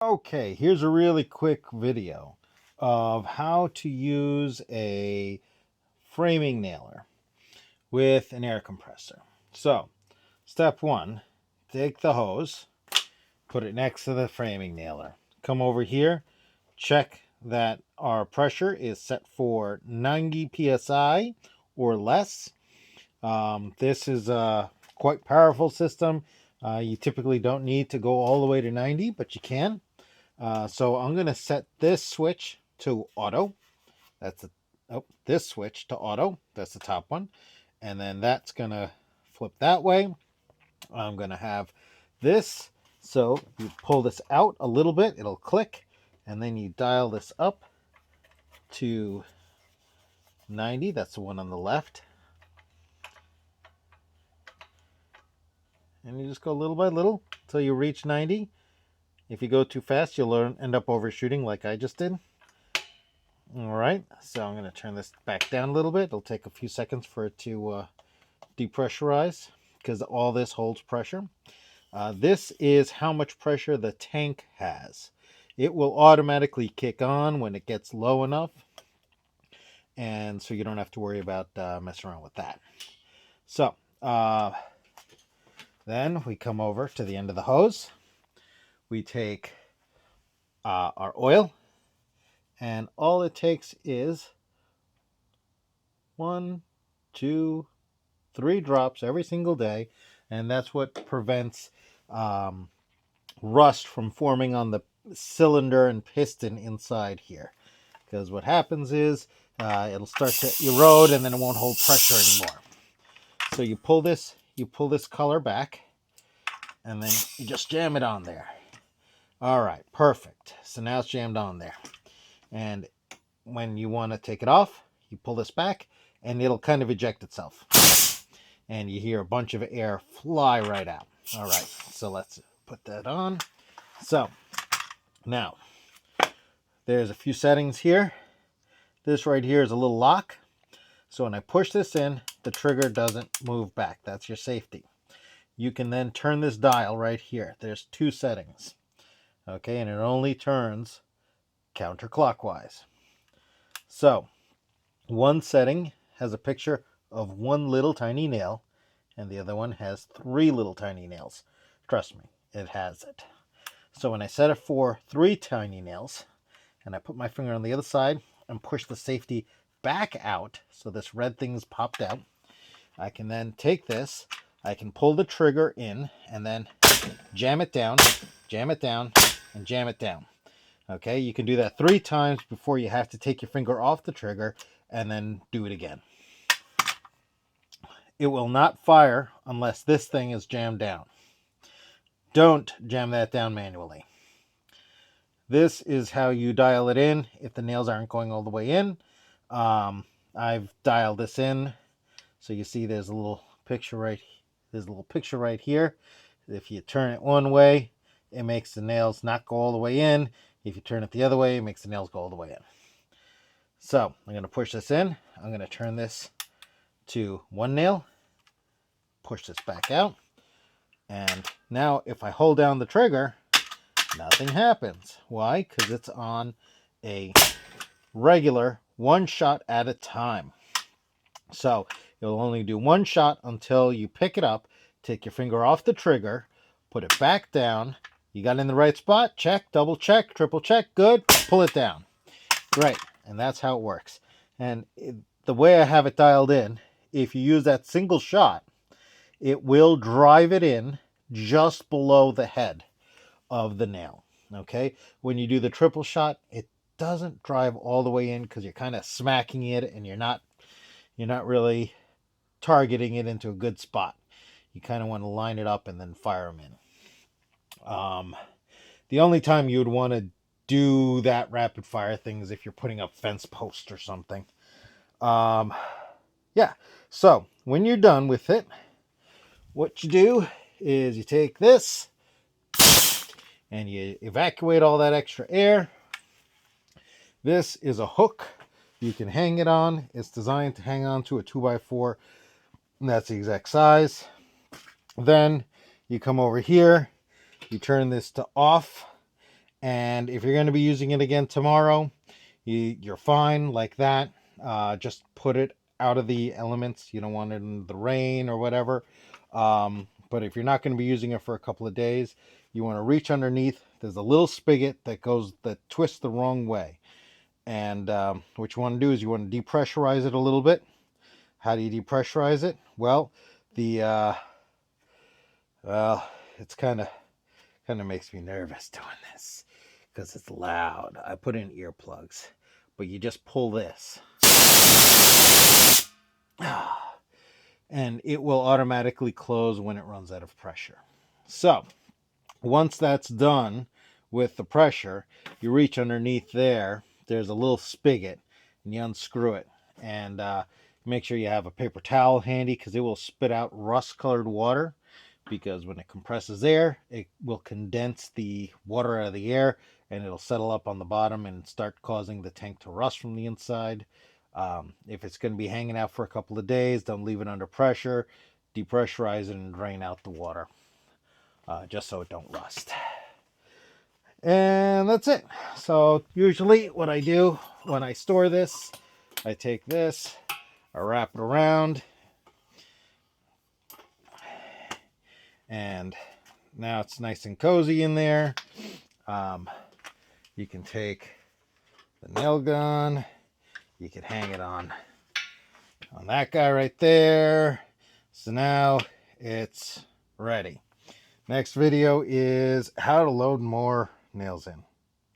Okay, here's a really quick video of how to use a framing nailer with an air compressor. So, step one, take the hose, put it next to the framing nailer. Come over here, check that our pressure is set for 90 psi or less. This is a quite powerful system. You typically don't need to go all the way to 90, but you can. So I'm going to set this switch to auto. That's the, oh, this switch to auto. That's the top one. And then that's going to flip that way. I'm going to have this. So you pull this out a little bit, it'll click. And then you dial this up to 90. That's the one on the left. And you just go little by little until you reach 90. If you go too fast, you'll end up overshooting like I just did. All right, so I'm going to turn this back down a little bit. It'll take a few seconds for it to depressurize because all this holds pressure. This is how much pressure the tank has. It will automatically kick on when it gets low enough, and so you don't have to worry about messing around with that. So then we come over to the end of the hose. We take our oil, and all it takes is 1, 2, 3 drops every single day, and that's what prevents rust from forming on the cylinder and piston inside here. Because what happens is it'll start to erode, and then it won't hold pressure anymore. So you pull this color back, and then you just jam it on there. All right, perfect. So now it's jammed on there, and when you want to take it off, you pull this back, and it'll kind of eject itself. And you hear a bunch of air fly right out. All right, so let's put that on. So now there's a few settings here. This right here is a little lock. So when I push this in, the trigger doesn't move back. That's your safety. You can then turn this dial right here. There's 2 settings. Okay, and it only turns counterclockwise. So one setting has a picture of 1 little tiny nail, and the other one has 3 little tiny nails. Trust me, it has it. So when I set it for 3 tiny nails, and I put my finger on the other side and push the safety back out, so this red thing's popped out, I can then take this, I can pull the trigger in, and then jam it down, and jam it down. Okay, you can do that 3 times before you have to take your finger off the trigger and then do it again. It will not fire unless this thing is jammed down. Don't jam that down manually. This is how you dial it in if the nails aren't going all the way in. I've dialed this in, so you see there's a little picture right here. If you turn it one way, it makes the nails not go all the way in. If you turn it the other way, it makes the nails go all the way in. So I'm going to push this in. I'm going to turn this to 1 nail, push this back out, and now if I hold down the trigger, nothing happens. Why? Because it's on a regular 1 shot at a time. So you'll only do 1 shot until you pick it up, take your finger off the trigger, put it back down. You got it in the right spot, check, double check, triple check, good, pull it down. Great, and that's how it works. And the way I have it dialed in, if you use that single shot, it will drive it in just below the head of the nail. Okay, when you do the triple shot, it doesn't drive all the way in because you're kind of smacking it, and you're not really targeting it into a good spot. You kind of want to line it up and then fire them in. The only time you would want to do that rapid fire thing is if you're putting up fence posts or something. Yeah, so when you're done with it, what you do is you take this and you evacuate all that extra air. This is a hook you can hang it on. It's designed to hang on to a 2x4, and that's the exact size. Then you come over here, you turn this to off, And if you're going to be using it again tomorrow, you're fine like that. Just put it out of the elements. You don't want it in the rain or whatever. But if you're not going to be using it for a couple of days, you want to reach underneath. There's a little spigot that twists the wrong way. And what you want to do is you want to depressurize it a little bit. How do you depressurize it? Well, it's kind of makes me nervous doing this because it's loud. I put in earplugs, but you just pull this and it will automatically close when it runs out of pressure. So once that's done with the pressure, you reach underneath there. There's a little spigot and you unscrew it, and make sure you have a paper towel handy because it will spit out rust colored water, because when it compresses air, it will condense the water out of the air and it'll settle up on the bottom and start causing the tank to rust from the inside. If it's going to be hanging out for a couple of days, don't leave it under pressure. Depressurize it and drain out the water, just so it don't rust. And that's it. So usually what I do when I store this, I take this, I wrap it around, and now it's nice and cozy in there. You can take the nail gun, you can hang it on that guy right there. So now it's ready. Next video is how to load more nails in.